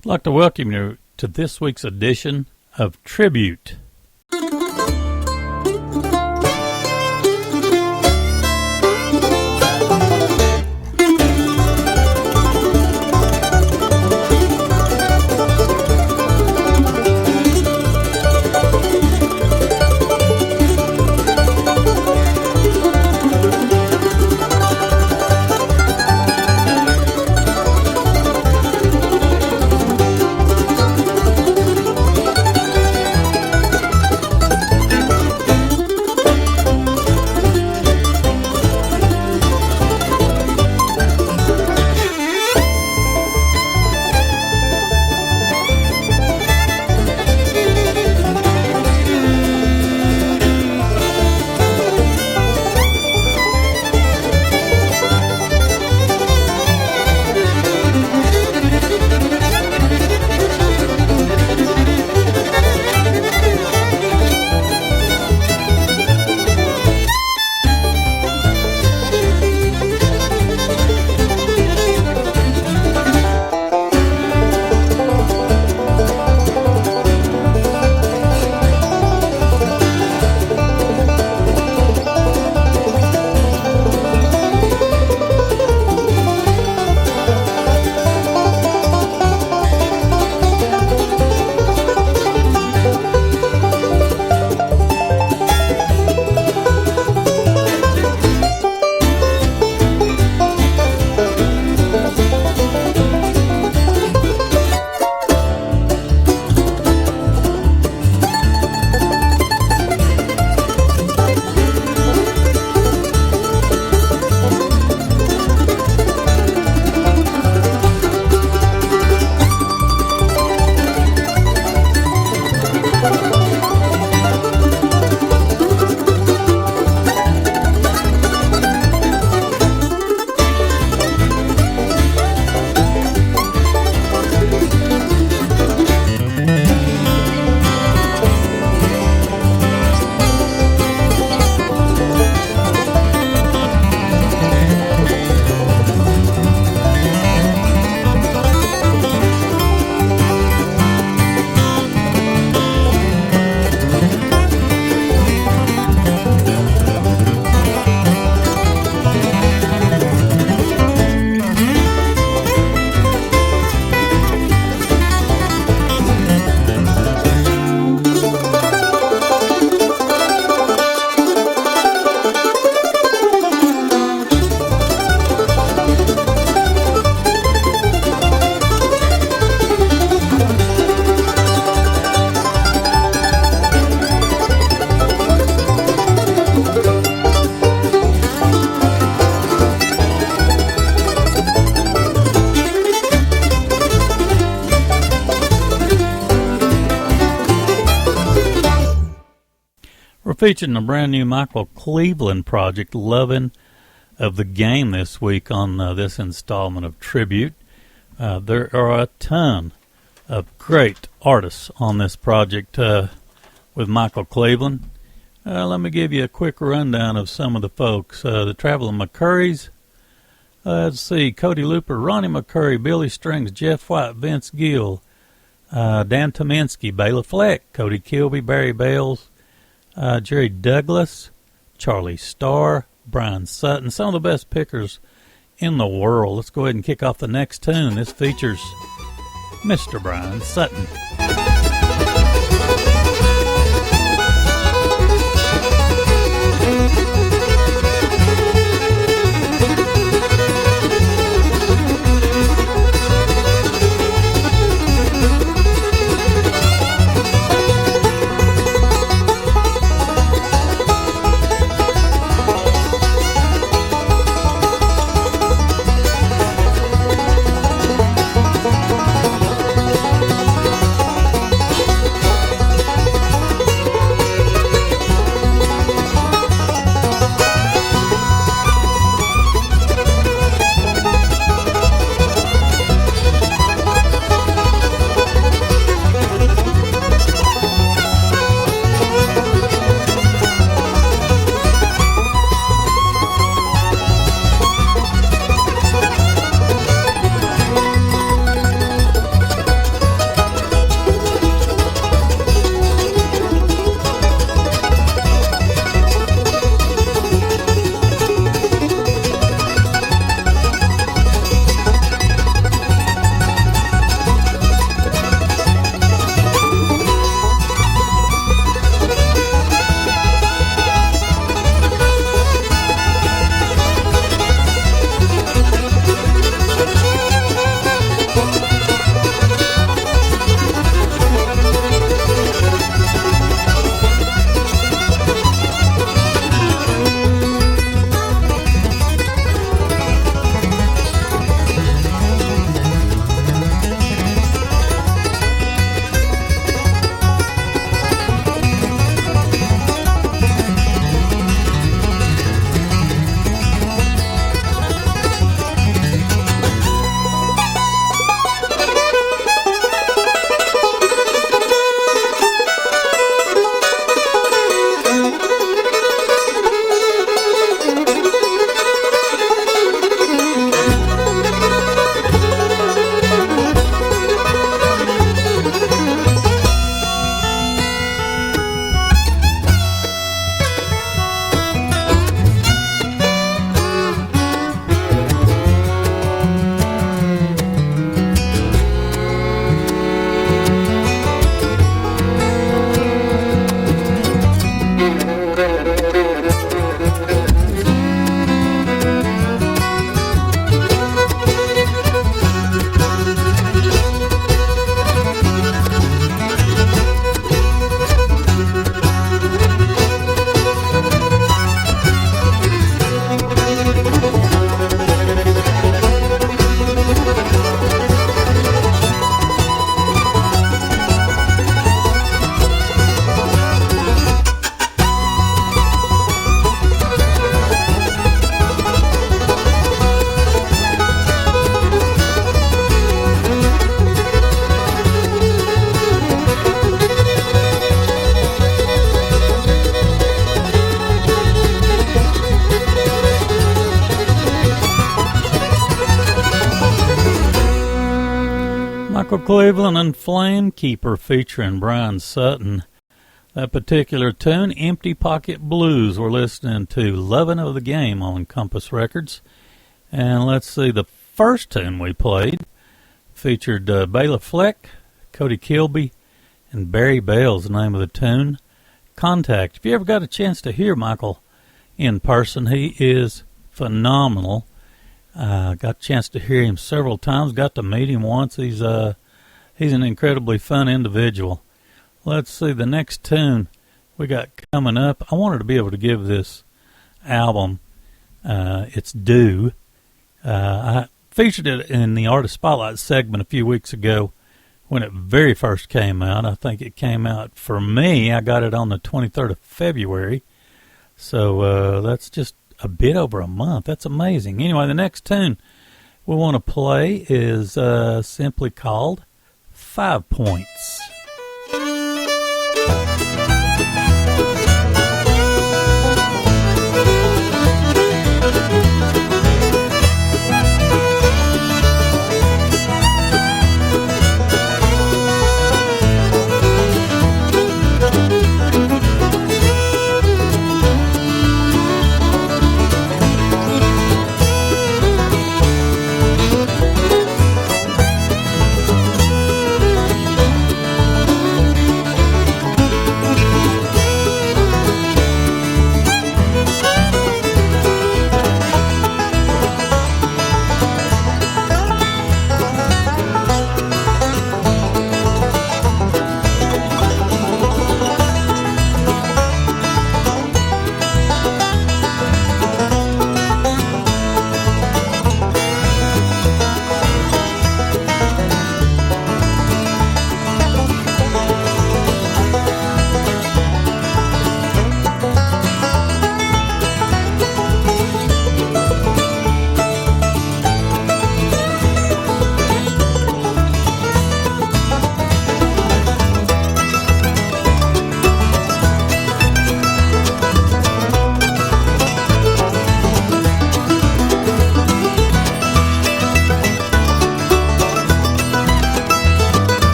I'd like to welcome you to this week's edition of Tribute. Featuring a brand new Michael Cleveland project, "Lovin' of the Game," this week on this installment of Tribute. There are a ton of great artists on this project with Michael Cleveland. Let me give you a quick rundown of some of the folks. The Travelin McCourys. Let's see, Cody Looper, Ronnie McCoury, Billy Strings, Jeff White, Vince Gill, Dan Tominski, Béla Fleck, Cody Kilby, Barry Bales, Jerry Douglas, Charlie Starr, Brian Sutton, some of the best pickers in the world. Let's go ahead and kick off the next tune. This features Mr. Brian Sutton. Michael Cleveland and Flamekeeper featuring Brian Sutton. That particular tune, Empty Pocket Blues. We're listening to Lovin' of the Game on Compass Records. And let's see, the first tune we played featured Béla Fleck, Cody Kilby, and Barry Bell's the name of the tune, Contact. If you ever got a chance to hear Michael in person, he is phenomenal. Got a chance to hear him several times, got to meet him once. He's an incredibly fun individual. Let's see, the next tune we got coming up. I wanted to be able to give this album its due. I featured it in the Artist Spotlight segment a few weeks ago when it very first came out. I think it came out, for me, I got it on the 23rd of February. So that's just a bit over a month. That's amazing. Anyway, the next tune we want to play is simply called 5 Points.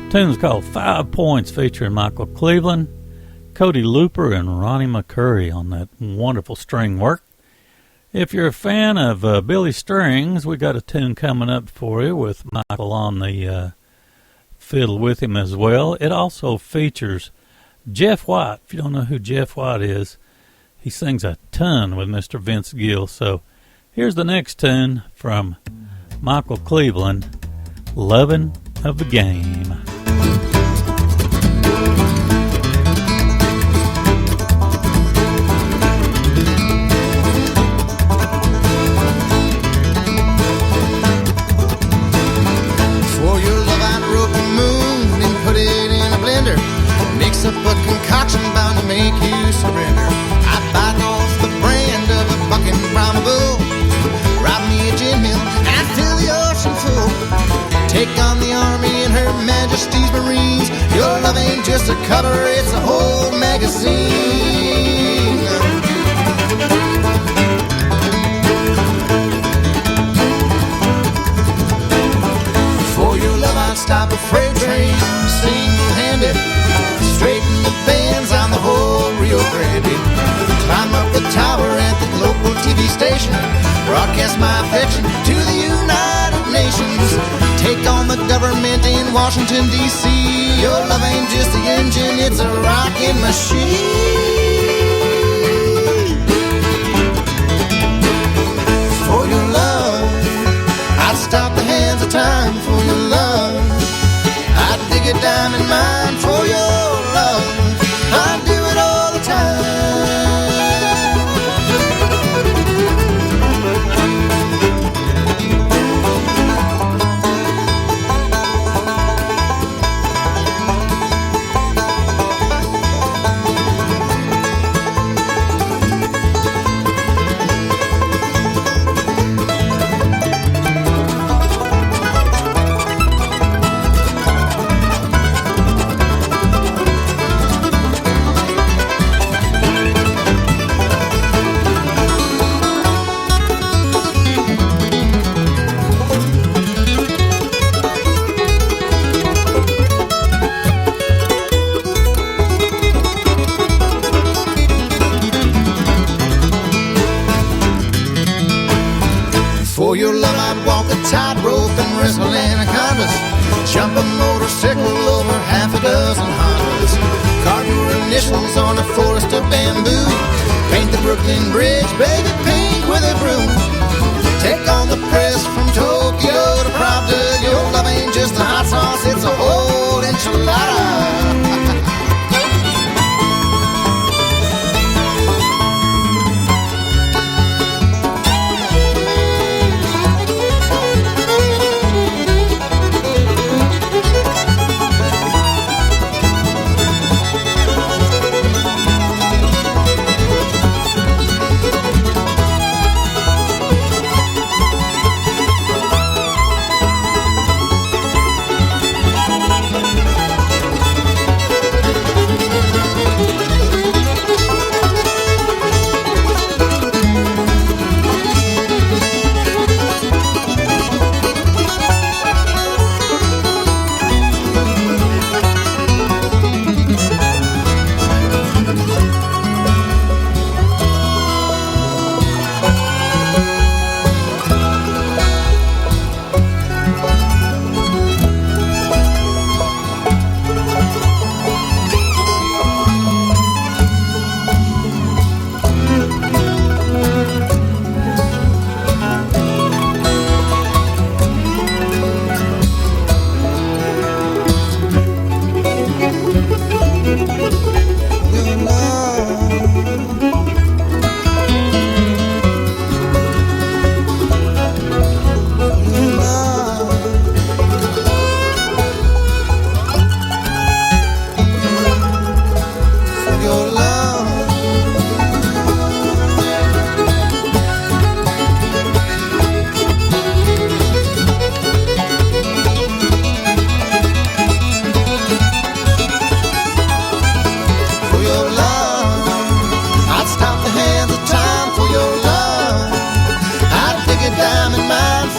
Tune's called 5 Points, featuring Michael Cleveland, Cody Looper, and Ronnie McCourys on that wonderful string work. If you're a fan of Billy Strings, we got a tune coming up for you with Michael on the fiddle with him as well. It also features Jeff White. If you don't know who Jeff White is, he sings a ton with Mr. Vince Gill. So here's the next tune from Michael Cleveland, Lovin' of the Game. Mix up a concoction bound to make you surrender. I bite off the brand of a bucking Brahma bull. Rob me a gin mill and I fill the ocean full. Take on the army and her majesty's marines. Your love ain't just a cover, it's a whole magazine. For your love I'd stop a freight train single-handed. Straighten the bands on the whole Rio Grande. Climb up the tower at the local TV station. Broadcast my affection to the United Nations. Take on the government in Washington, D.C. Your love ain't just the engine, it's a rocking machine. For your love, I'd stop the hands of time. For your love, I'd dig a diamond mine. For your love, I do it all the time. For your love I'd walk a tightrope and wrestle anacondas. Jump a motorcycle over half a dozen Hondas. Carve your initials on a forest of bamboo. Paint the Brooklyn Bridge, baby, pink with a broom. Take on the press from Tokyo to Pravda. Your love ain't just a hot sauce, it's a whole enchilada.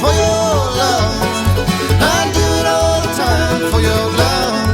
For your love, I do it all the time. For your love,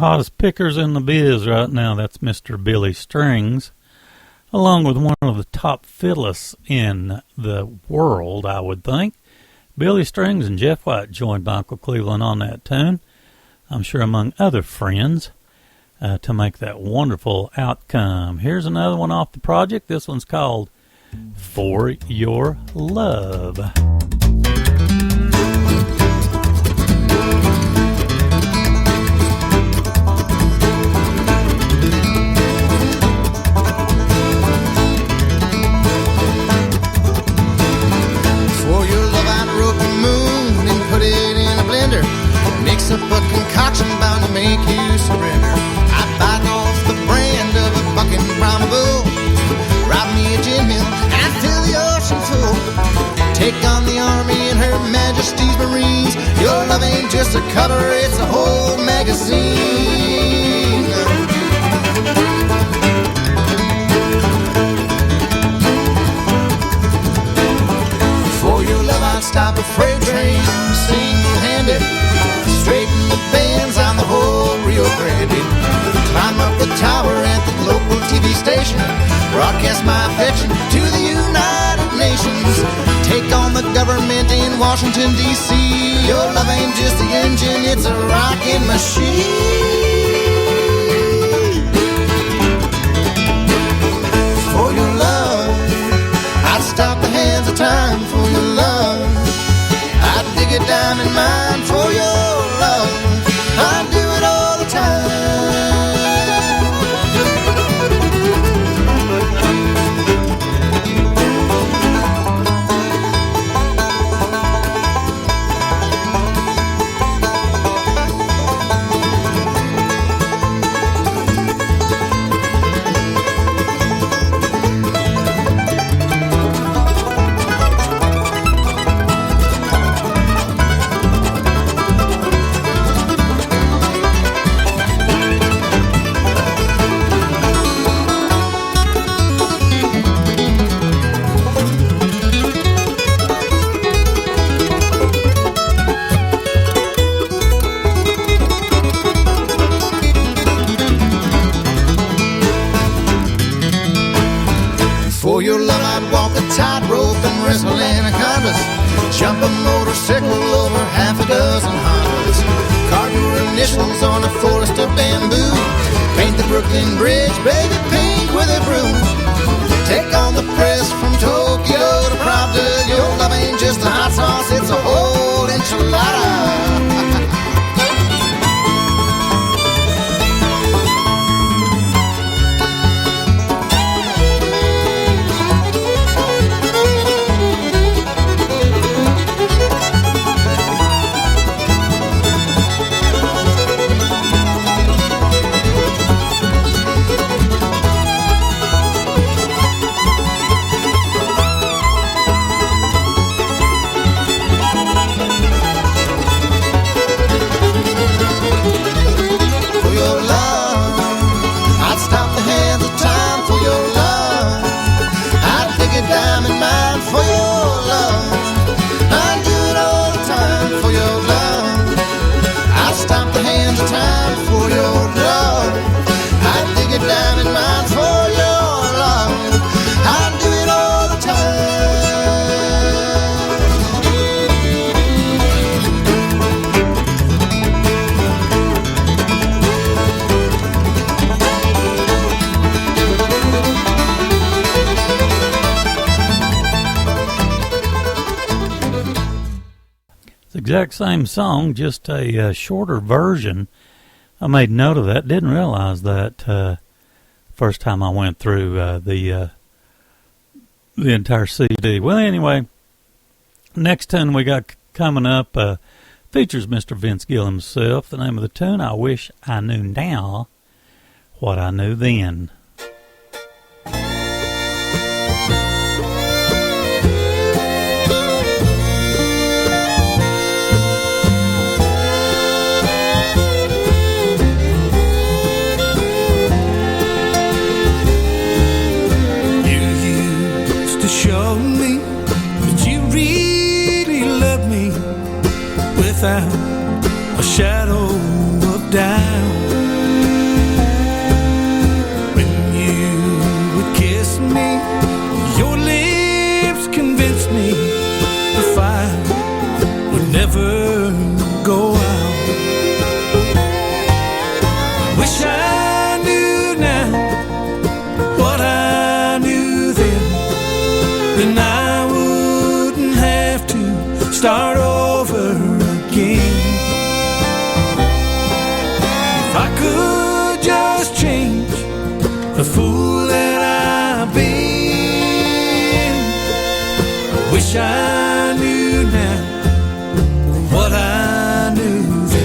hottest pickers in the biz right now. That's Mr. Billy Strings, along with one of the top fiddlists in the world, I would think. Billy Strings and Jeff White joined Michael Cleveland on that tune, I'm sure among other friends, to make that wonderful outcome. Here's another one off the project. This one's called For Your Love. Mix up a concoction bound to make you surrender. I bite off the brand of a bucking brown bull. Rob me a gin mill and I fill the ocean full. Take on the army and her majesty's marines. Your love ain't just a cover, it's a whole magazine. For your love I'd stop a freight train single-handed. Straighten the bands on the whole Rio Grande. Climb up the tower at the local TV station. Broadcast my affection to the United Nations. Take on the government in Washington, D.C. Your love ain't just the engine, it's a rocking machine. For your love, I'd stop the hands of time. For your love, I'd dig a diamond mine. For your love, I do it all the time. For your love I'd walk a tightrope and wrestle anacondas. Jump a motorcycle over half a dozen Hondas. Carve your initials on a forest of bamboo. Paint the Brooklyn Bridge, baby, pink with a broom. Take on the press from Tokyo to Pravda. Your love ain't just a hot sauce, it's a whole enchilada. Exact same song, just a shorter version. I made note of that. Didn't realize that first time I went through the entire CD. Well, anyway, next tune we got coming up features Mr. Vince Gill himself. The name of the tune, I Wish I Knew Now What I Knew Then. Show me that you really love me without a shadow of doubt. me. Your lips convinced me the fire would never go out. Wish I knew now what I knew then I wouldn't have to start over again. If I could just change the fool that I've been, I wish I knew now what I knew then.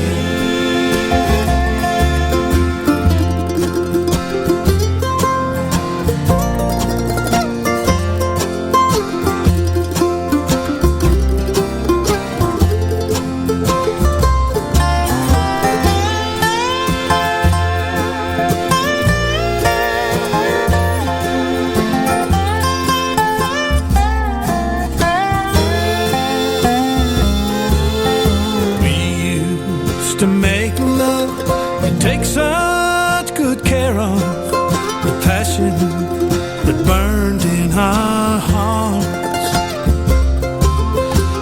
To make love and take such good care of the passion that burned in our hearts.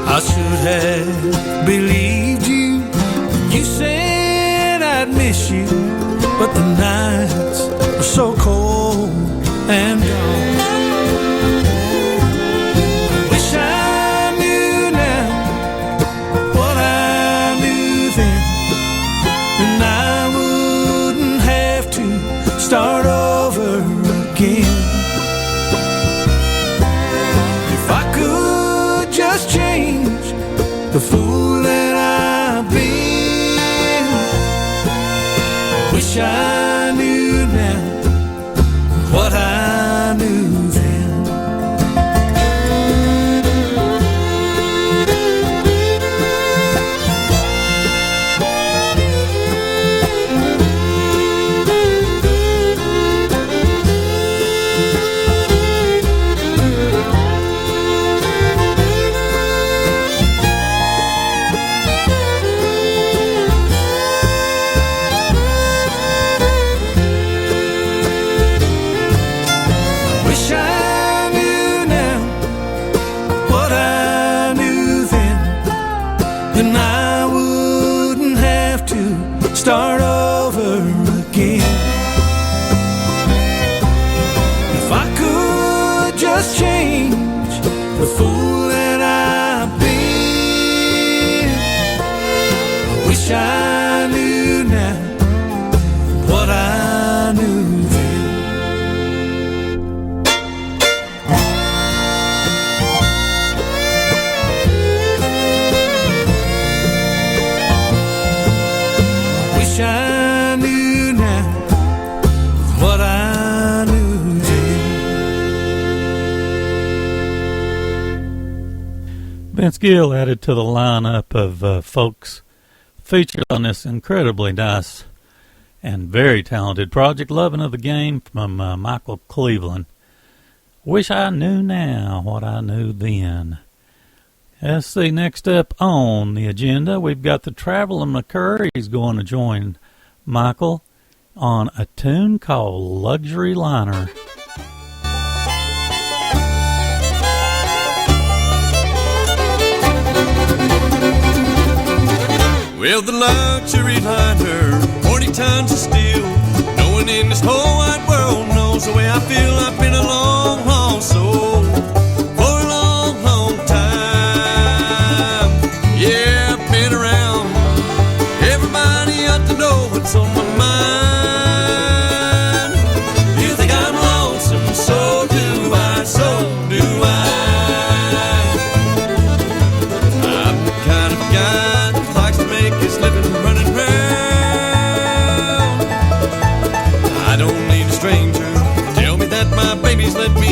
I should have believed you when you said I'd miss you, but the nights were so cold and gone. Wish I knew now what I knew then, and I wouldn't have to start over again. If I could just change the fool that I've been, I wish I knew now what I knew then. Start over again. If I could just change the fool that I've been, I wish I knew now what I knew then. I knew now what I knew then. Vince Gill added to the lineup of folks featured on this incredibly nice and very talented project, Lovin' of the Game, from Michael Cleveland. Wish I knew now what I knew then. Let's see, next up on the agenda, we've got the Travelin McCourys going to join Michael on a tune called Luxury Liner. Well, the luxury liner, 40 tons of steel. No one in this whole wide world knows the way I feel. I've been a long, long soul for a long, long time. Yeah, I've been around. Everybody ought to know what's on my mind. You think I'm lonesome, so do I, so do I. I'm the kind of guy that likes to make his living running round. I don't need a stranger to tell me that my baby's let me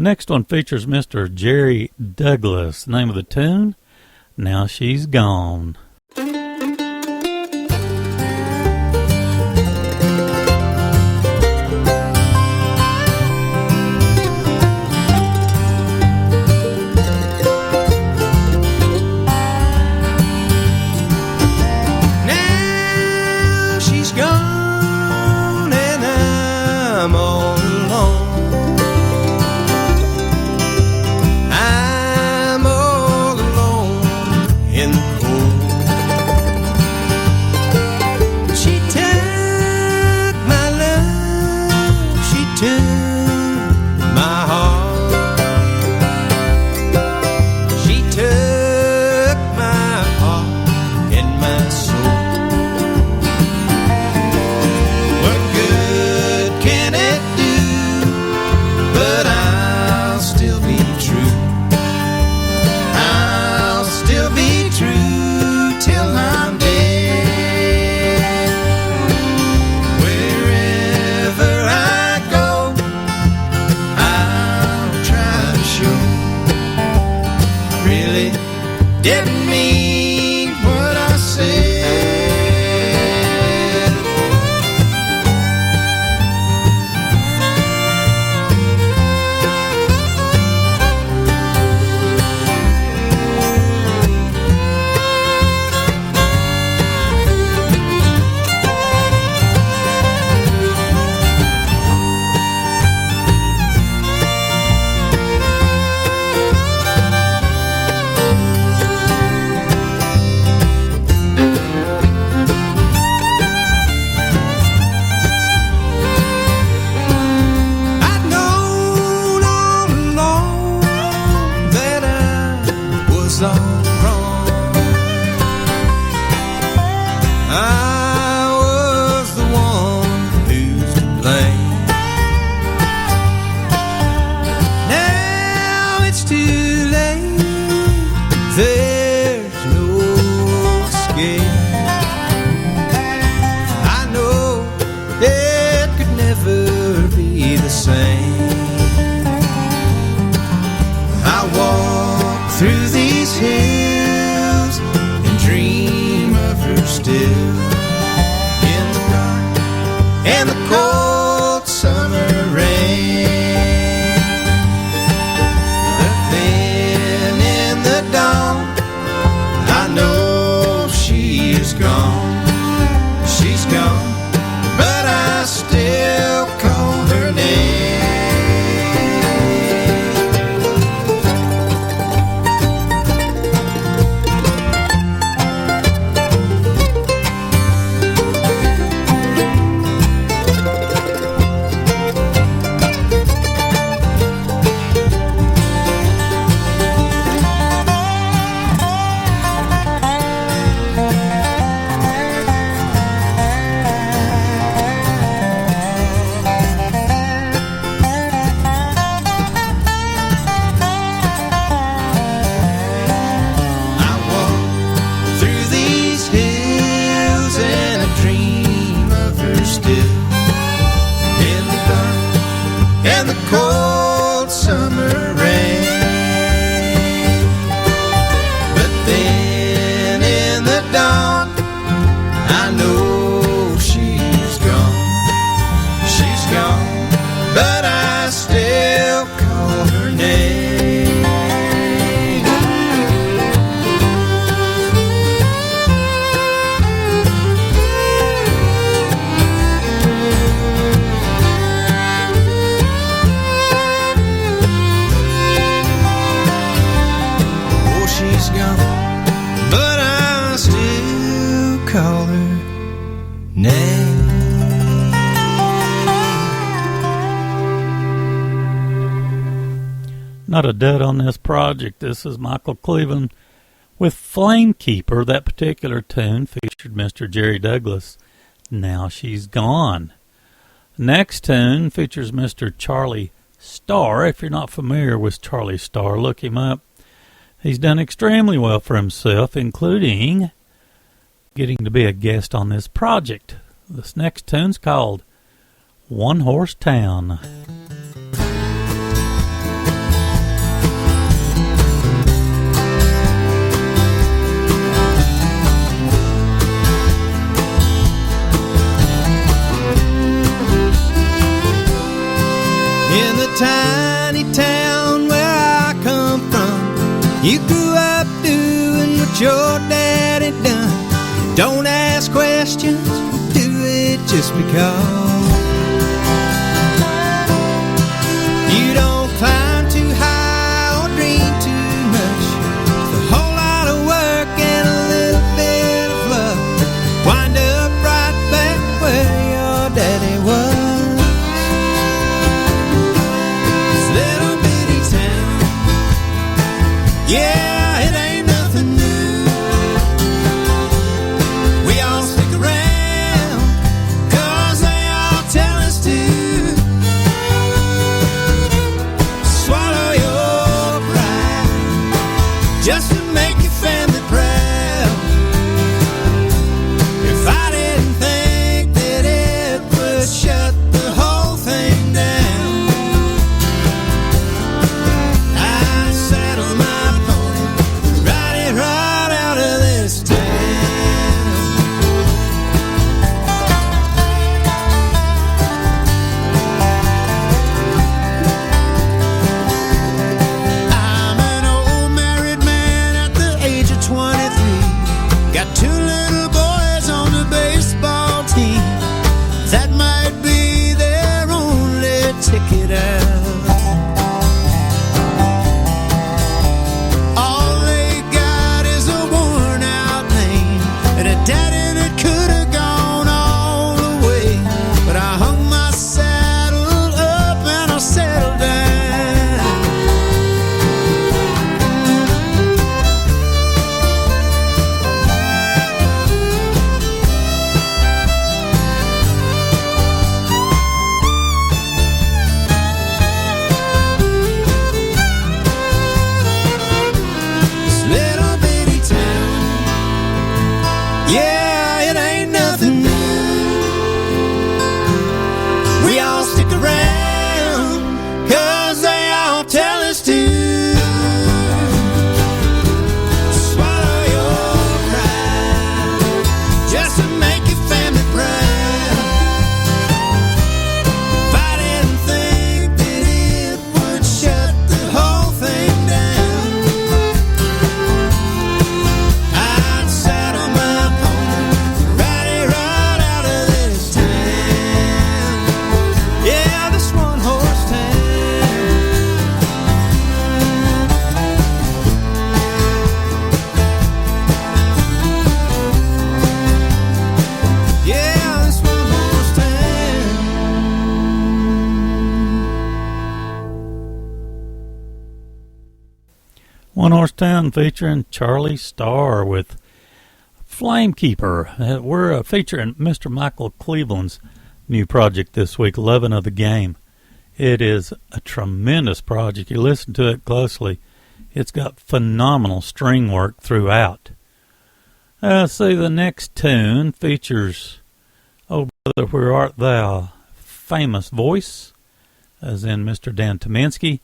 next one features Mr. Jerry Douglas. The name of the tune, Now She's Gone. Didn't mean what I said. Not a dud on this project. This is Michael Cleveland with Flamekeeper. That particular tune featured Mr. Jerry Douglas. Now She's Gone. Next tune features Mr. Charlie Starr. If you're not familiar with Charlie Starr, look him up. He's done extremely well for himself, including getting to be a guest on this project. This next tune's called One Horse Town. You grew up doing what your daddy done. Don't ask questions, do it just because. You don't climb too high or dream too much. A whole lot of work and a little bit of luck. Wind up right back where your daddy was. This little bitty town, yeah, it ain't nothing new. We all stick around 'cause they all tell us to. Swallow your pride just to make your family proud. If I didn't think that it would shut the whole thing down, I'd saddle my pony, ride it right out of this town. I'm an old married man at the age of 23. Got two little boys on the baseball team. That might be their only ticket out. All they got is a worn out name and a daddy that could have gone all the way. But I hung my saddle up and I settled down. This little bitty town, yeah, it ain't nothing new. We all stick around 'cause they all tell us to. Swallow your pride just to make your family proud. If I didn't think that it would shut the whole thing down, I'd saddle my pony, ride it right out of this town. Yeah, this one horse town. Yeah, this one horse town. One Horse Town featuring Charlie Starr with Flamekeeper. We're featuring Mr. Michael Cleveland's new project this week, Lovin' of the Game. It is a tremendous project. You listen to it closely. It's got phenomenal string work throughout. See, the next tune features Oh Brother, Where Art Thou? Famous Voice, as in Mr. Dan Tominski.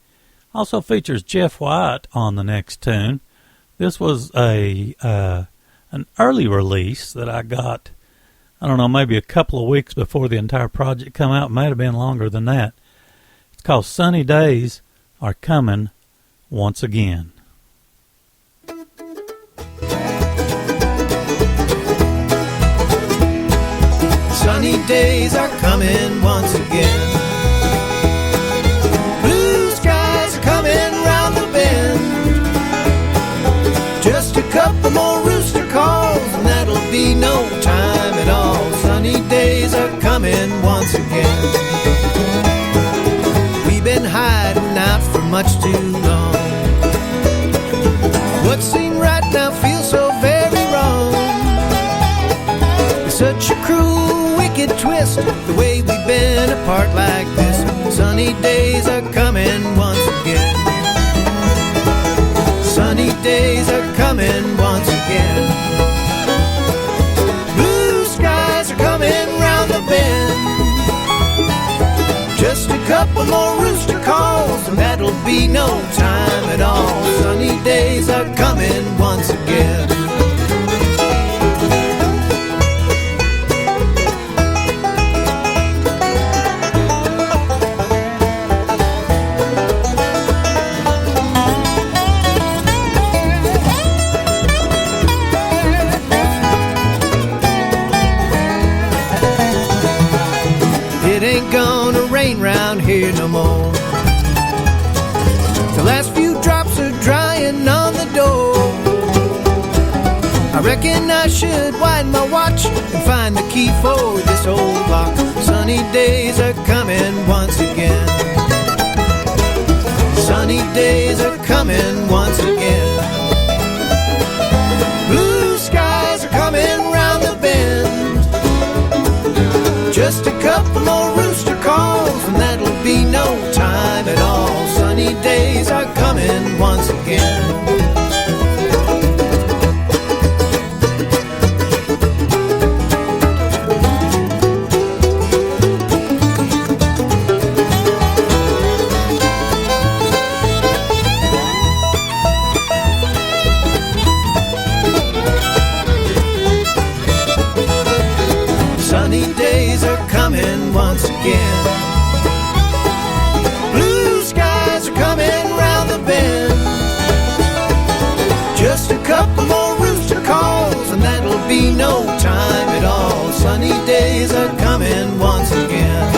Also features Jeff White on the next tune. This was an early release that I got, I don't know, maybe a couple of weeks before the entire project come out. It might have been longer than that. It's called Sunny Days Are Coming Once Again. Sunny days are coming once again. Blue skies are coming round the bend. Just a couple more rooster calls and that'll be no time at all. Sunny days are coming once again. We've been hiding out for much too long. What seemed right now feels so very wrong. It's such a cruel, wicked twist, the way we've been apart like this. Sunny days are coming once again. Sunny days are coming once again. Blue skies are coming round the bend. Just a couple more rooster calls and that'll be no time at all. Sunny days are coming once again. thinking I should wind my watch and find the key for this old lock. Sunny days are coming once again. Sunny days are coming once again. Blue skies are coming round the bend. Just a couple more rooster calls and that'll be no time at all. Sunny days are coming once again. Sunny days are coming once again. Blue skies are coming round the bend. Just a couple more rooster calls and that'll be no time at all. Sunny days are coming once again.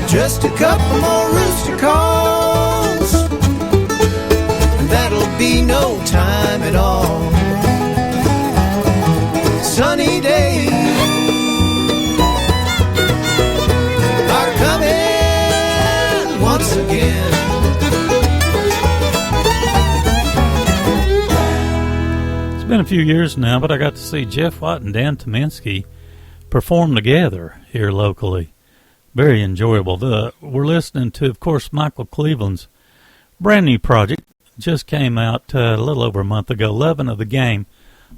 Just a couple more rooster calls and that'll be no time at all. Sunny days are coming once again. It's been a few years now, but I got to see Jeff White and Dan Tominski perform together here locally. Very enjoyable. We're listening to, of course, Michael Cleveland's brand new project. Just came out a little over a month ago, Lovin' of the Game,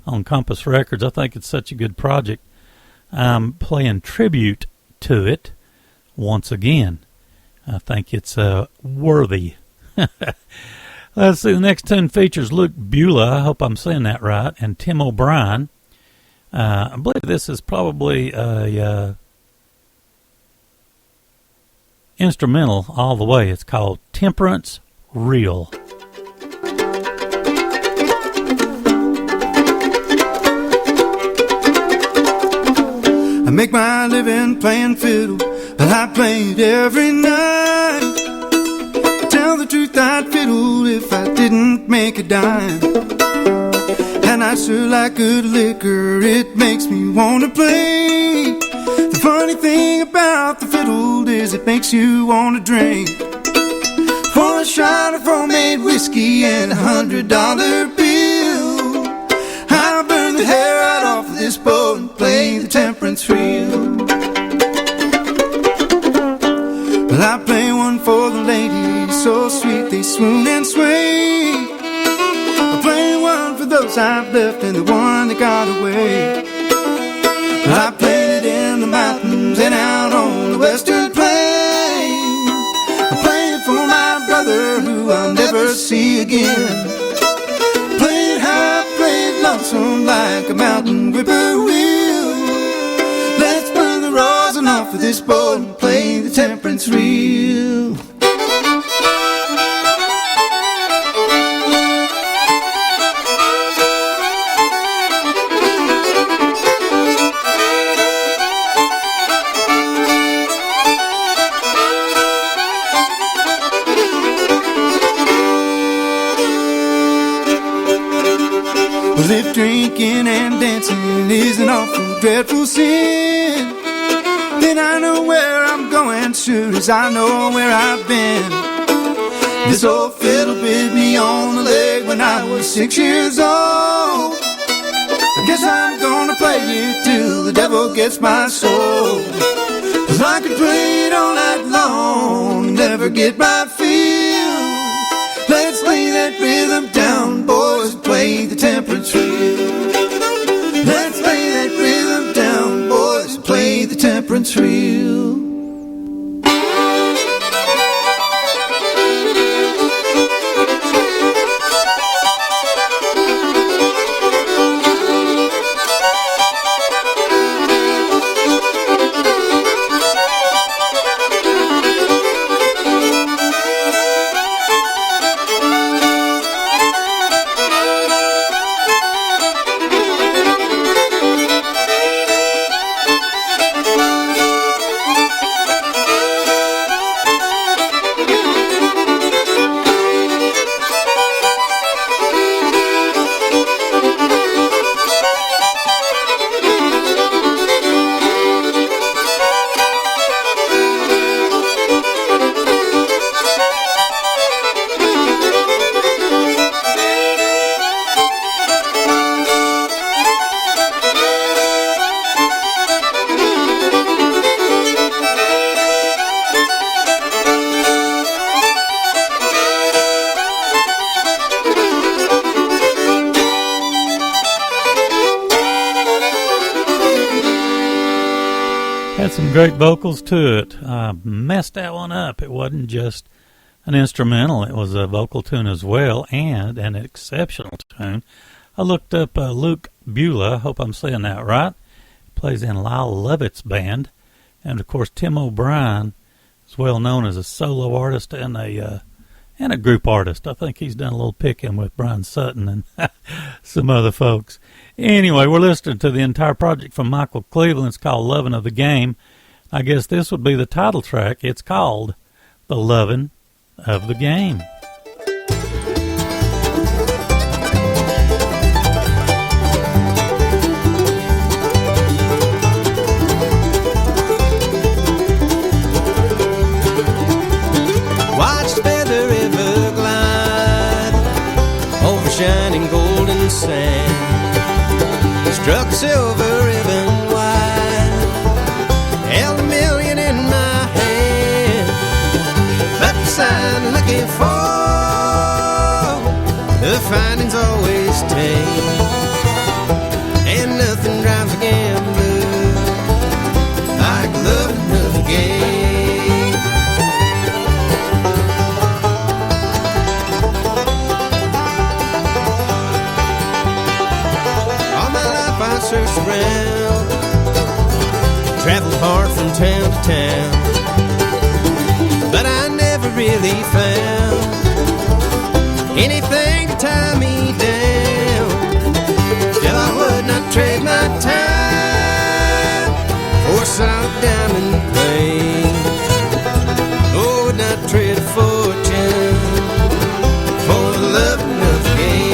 on Compass Records. I think it's such a good project. I'm playing tribute to it once again. I think it's worthy. Let's see, the next tune features Luke Beulah, I hope I'm saying that right, and Tim O'Brien. I believe this is probably a instrumental all the way. It's called Temperance Real. I make my living playing fiddle, but I play it every night. Tell the truth, I'd fiddle if I didn't make a dime. And I sure like good liquor, it makes me want to play. The funny thing about the fiddle is it makes you want to drink. For a shot of homemade whiskey and $100 bill, I'll burn the hair right off of this boat and play the temperance reel. Well, I play one for the ladies, so sweet they swoon and sway. I play one for those I've left and the one that got away. Well, I played it in the mountains and out on the western plains. I play it for my brother who I'll never see again. Play it high, play it lonesome like a mountain whippoorwill. Let's burn the rosin off of this boat and play the temperance reel. Well, if drinking and dancing is an awful dreadful sin, then I know where I'm going, sure as I know where I've been. This old fiddle bit me on the leg when I was 6 years old. I guess I'm gonna play it till the devil gets my soul. 'Cause I could play it all night long, never get my fill. Let's lay that rhythm down, boys, and play the temperance reel. Let's lay that rhythm down, boys, and play the temperance reel. Had some great vocals to it. I messed that one up. It wasn't just an instrumental. It was a vocal tune as well, and an exceptional tune. I looked up Luke Beulah. I hope I'm saying that right. Plays in Lyle Lovett's band. And, of course, Tim O'Brien is well known as a solo artist and a group artist. I think he's done a little picking with Brian Sutton and some other folks. Anyway, we're listening to the entire project from Michael Cleveland. It's called Lovin' of the Game. I guess this would be the title track. It's called The Lovin' of the Game. Watch the feather river glide over shining golden sand. Struck a silver ribbon wide, held $1 million in my hand. Left beside looking for the findings always tame, and nothing drives a gambler like loving of the game. All my life I searched around, traveled hard from town to town, but I never really found anything to tie me down. Still I would not trade my time for a solid diamond ring. Oh, would not trade a fortune for the loving of the game.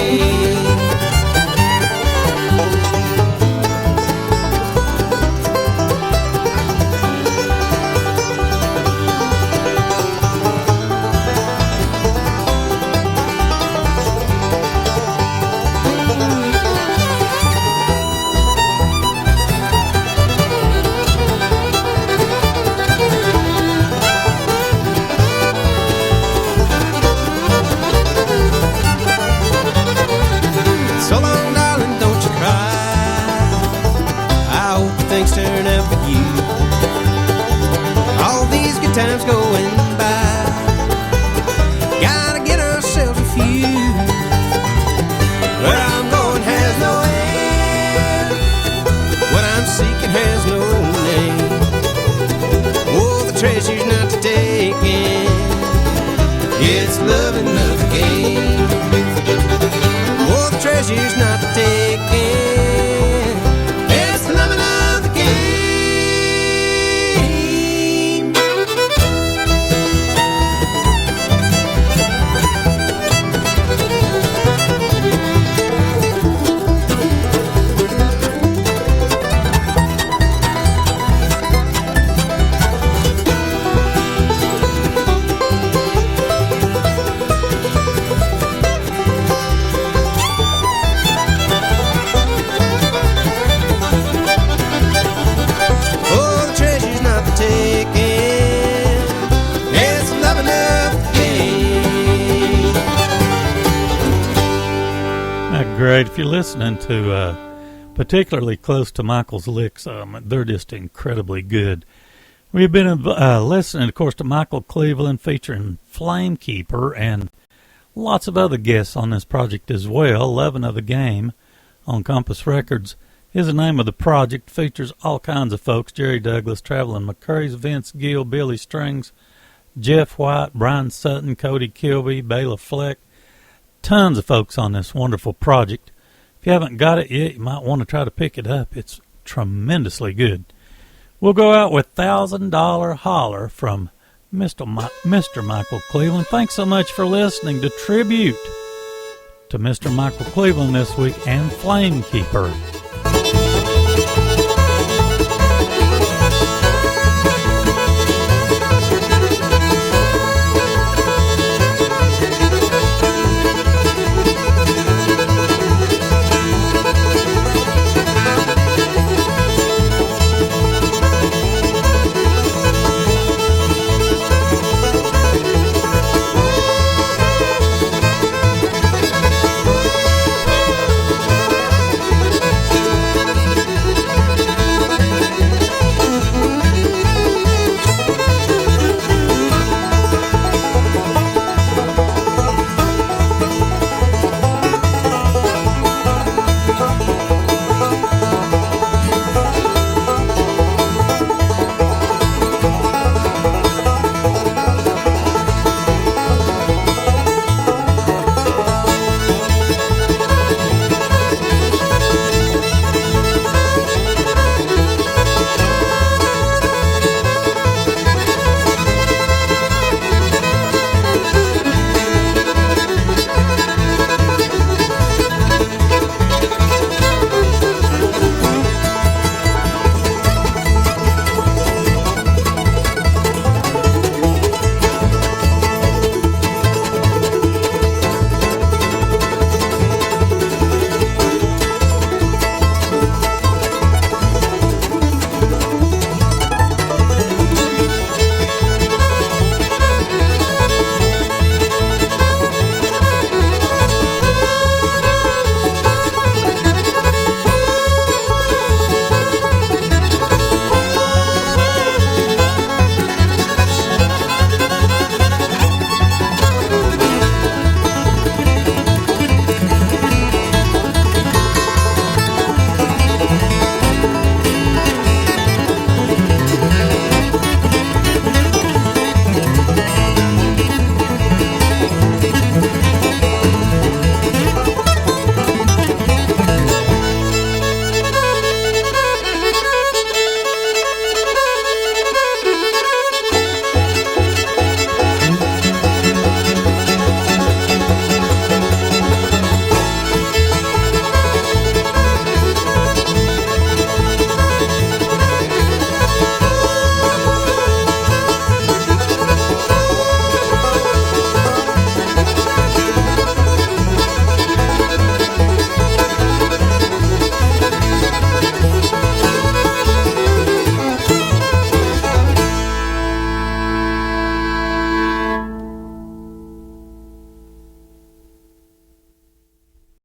So long, darling, don't you cry. I hope things turn out for you. All these good times going by, gotta get ourselves a few. Where I'm going has no end, what I'm seeking has no name. Oh, the treasure's not to take in, it's loving of the game. Oh, the treasure's not to take in, it's loving of the game. Oh, the treasure's not to take in, it's loving of the game. Great. If you're listening to particularly close to Michael's licks, they're just incredibly good. We've been listening, of course, to Michael Cleveland featuring Flamekeeper and lots of other guests on this project as well. Lovin' of the Game on Compass Records is the name of the project. Features all kinds of folks: Jerry Douglas, Travelin, McCourys, Vince Gill, Billy Strings, Jeff White, Brian Sutton, Cody Kilby, Béla Fleck. Tons of folks on this wonderful project. If you haven't got it yet, you might want to try to pick it up. It's tremendously good. We'll go out with $1,000 Holler from Mr. Michael Cleveland. Thanks so much for listening to Tribute to Mr. Michael Cleveland this week and Flamekeeper.